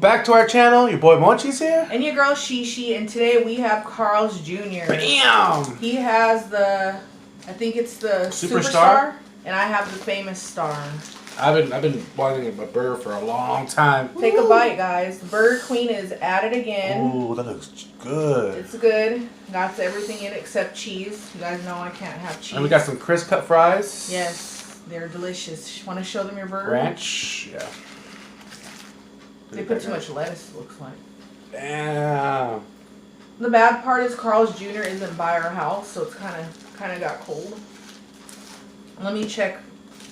back to our channel. Your boy Monchis here. And your girl Sheshe, and today we have Carl's Jr. Bam! He has the, I think it's the Superstar, and I have the famous star. I've been wanting a burger for a long time. Take a bite, guys. The Burger Queen is at it again. Ooh, that looks good. It's good. Got everything in except cheese. You guys know I can't have cheese. And we got some crisp cut fries. Yes, they're delicious. Want to show them your burger? Ranch, yeah. They put too much lettuce, it looks like. Damn. The bad part is Carl's Jr. isn't by our house, so it's kind of got cold. Let me check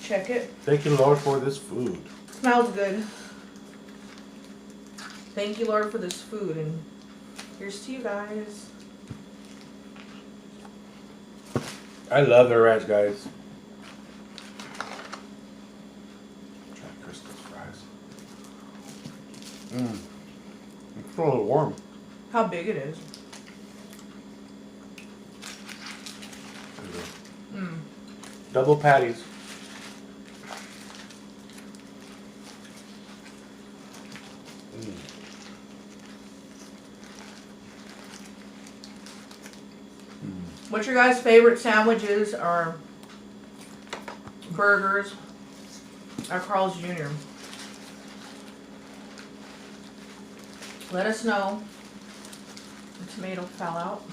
it. Thank you, Lord, for this food. Smells good. Thank you, Lord, for this food, and here's to you guys. I love the ranch, guys. Try to crisp those fries. It's a little warm. How big it is. Double patties. What's your guys' favorite sandwiches or burgers at Carl's Jr.? Let us know. The tomato fell out.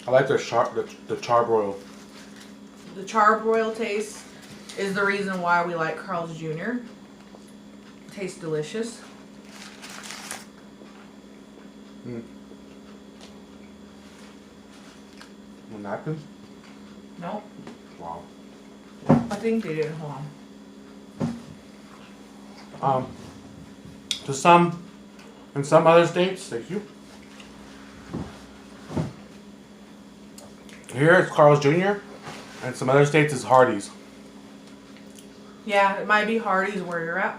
I like the charbroil. The charbroil taste is the reason why we like Carl's Jr. Tastes delicious. No napkins? Nope. Wow. I think they did. Hold on. In some other states, thank you. Here it's Carl's Jr. and some other states is Hardee's. Yeah, it might be Hardee's where you're at.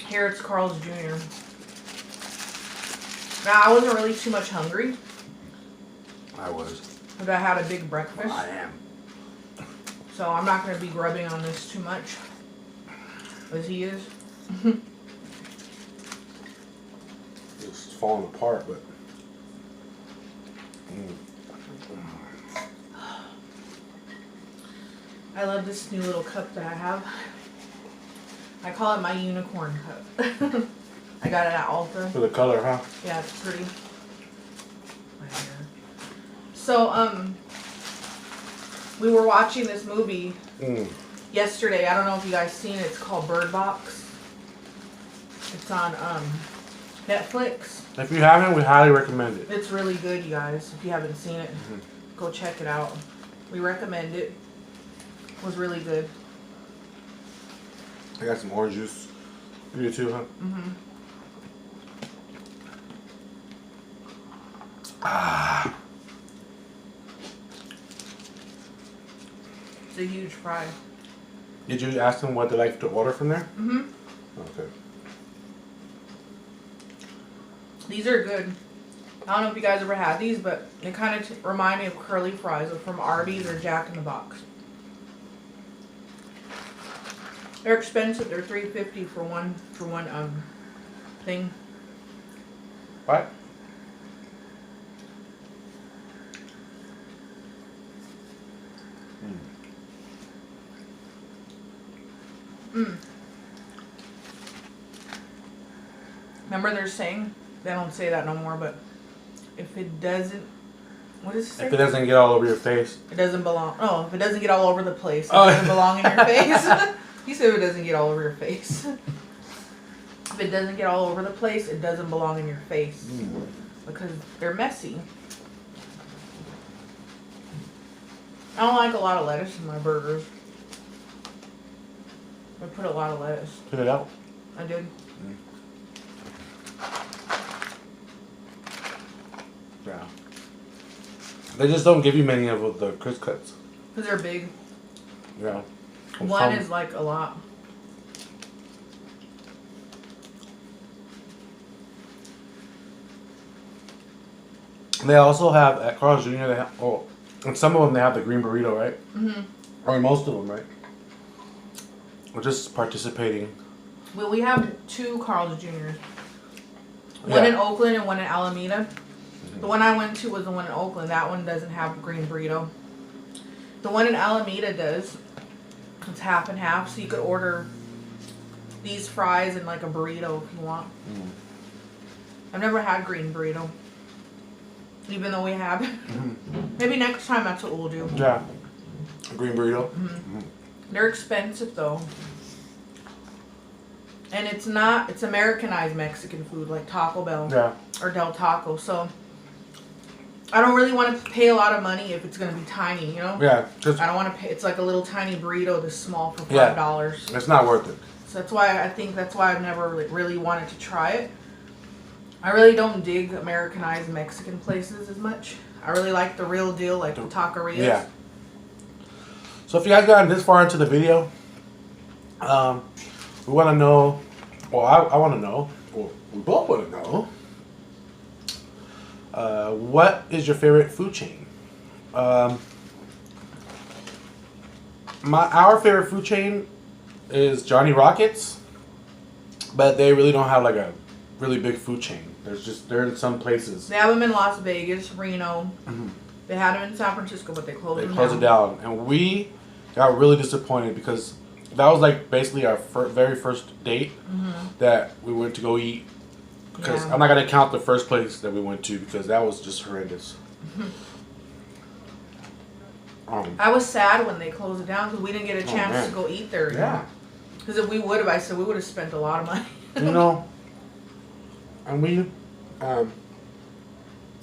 Here it's Carl's Jr. Now, I wasn't really too much hungry. I was. But I had a big breakfast. I am. So I'm not going to be grubbing on this too much. As he is. It's falling apart, but... I love this new little cup that I have. I call it my unicorn cup. I got it at Ulta. For the color, huh? Yeah, it's pretty. Right here. So, we were watching this movie yesterday. I don't know if you guys seen it. It's called Bird Box. It's on Netflix. If you haven't, we highly recommend it. It's really good, you guys. If you haven't seen it, go check it out. We recommend it. It was really good. I got some orange juice. You too, huh? It's a huge fry. Did you ask them what they like to order from there? Okay. These are good. I don't know if you guys ever had these, but they kind of remind me of curly fries from Arby's or Jack in the Box. They're expensive. They're $3.50 for one thing. What? Remember they're saying, they don't say that no more, but if it doesn't, what does it say? If it doesn't get all over your face. It doesn't belong. Oh, if it doesn't get all over the place, it doesn't belong in your face. You said if it doesn't get all over your face. If it doesn't get all over the place, it doesn't belong in your face. Because they're messy. I don't like a lot of lettuce in my burgers. I put a lot of lettuce. Put it out. I did. Yeah. They just don't give you many of the crisp cuts. Because they're big. Yeah. One is like a lot. They also have at Carl's Jr. They have, and some of them they have the green burrito, right? Mm-hmm. Or most of them, right? We're just participating. Well, we have 2 Carl's Juniors. One in Oakland and one in Alameda. The one I went to was the one in Oakland. That one doesn't have green burrito. The one in Alameda does. It's half and half, so you could order these fries and like a burrito if you want. I've never had green burrito, even though we have. Maybe next time that's what we'll do. Yeah, a green burrito. They're expensive though, and it's not. It's Americanized Mexican food like Taco Bell or Del Taco. So I don't really want to pay a lot of money if it's going to be tiny, you know? Yeah. I don't want to pay. It's like a little tiny burrito this small for $5. It's not worth it. So that's why I've never really wanted to try it. I really don't dig Americanized Mexican places as much. I really like the real deal, like the taquerias. Yeah. So if you guys got this far into the video, we want to know, well, I want to know, well, we both want to know, what is your favorite food chain? Our favorite food chain is Johnny Rockets, but they really don't have like a really big food chain. They're in some places. They have them in Las Vegas, Reno. They had them in San Francisco, but they closed them down. They closed it down, and we got really disappointed because that was like basically our very first date that we went to go eat. Because I'm not gonna count the first place that we went to because that was just horrendous. I was sad when they closed it down because we didn't get a chance to go eat there. Yeah. Because if we would have, I said we would have spent a lot of money. You know, and we, that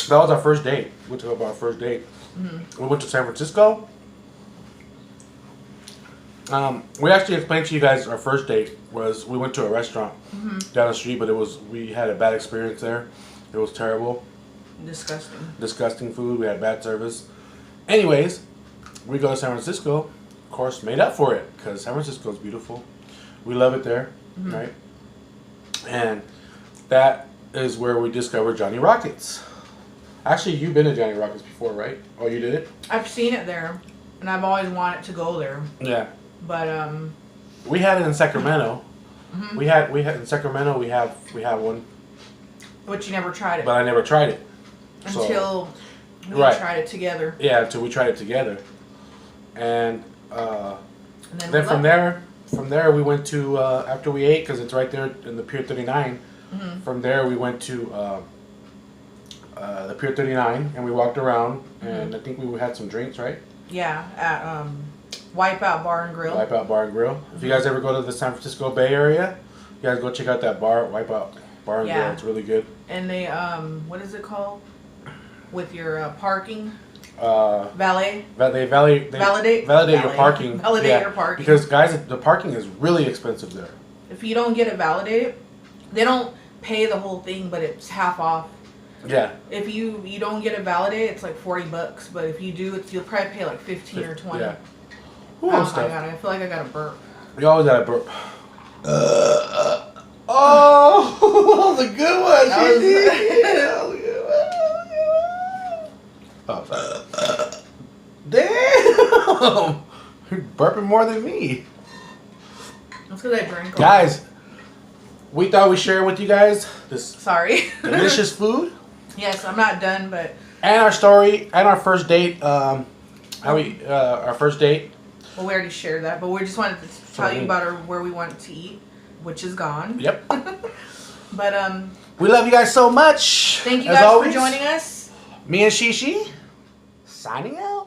was our first date. We went to go about our first date. We went to San Francisco. We actually explained to you guys our first date was we went to a restaurant down the street, but we had a bad experience there. It was terrible. Disgusting food. We had bad service. Anyways, we go to San Francisco. Of course, made up for it because San Francisco is beautiful. We love it there, right? And that is where we discovered Johnny Rockets. Actually, you've been to Johnny Rockets before, right? Oh, you did it? I've seen it there, and I've always wanted to go there. Yeah. But we had it in Sacramento. We had in Sacramento. We have one. But you never tried it. But I never tried it until we tried it together. Yeah, until we tried it together, and then from there we went to after we ate because it's right there in the Pier 39. From there we went to the Pier 39 and we walked around and I think we had some drinks, right? Yeah, at Wipeout Bar and Grill. Wipeout Bar and Grill. If you guys ever go to the San Francisco Bay Area, you guys go check out that bar, Wipeout Bar and Grill. It's really good. And they what is it called? With your parking. Valet. Validate your parking. Validate your parking. Because guys, the parking is really expensive there. If you don't get it validated, they don't pay the whole thing, but it's half off. Yeah. If you don't get it validated, it's like $40, but if you do, you'll probably pay like 15 or 20. Yeah. Oh my god, I feel like I got a burp. You always got a burp. Oh, that was a good one. That was a good one. Oh, damn! You're burping more than me. That's because I drank. Guys, we thought we'd share with you guys this delicious food. Yes, I'm not done, but and our story and our first date. Our first date. Well, we already shared that, but we just wanted to tell you about where we went to eat, which is gone. Yep. But we love you guys so much. Thank you guys for joining us. Me and Sheshe signing out.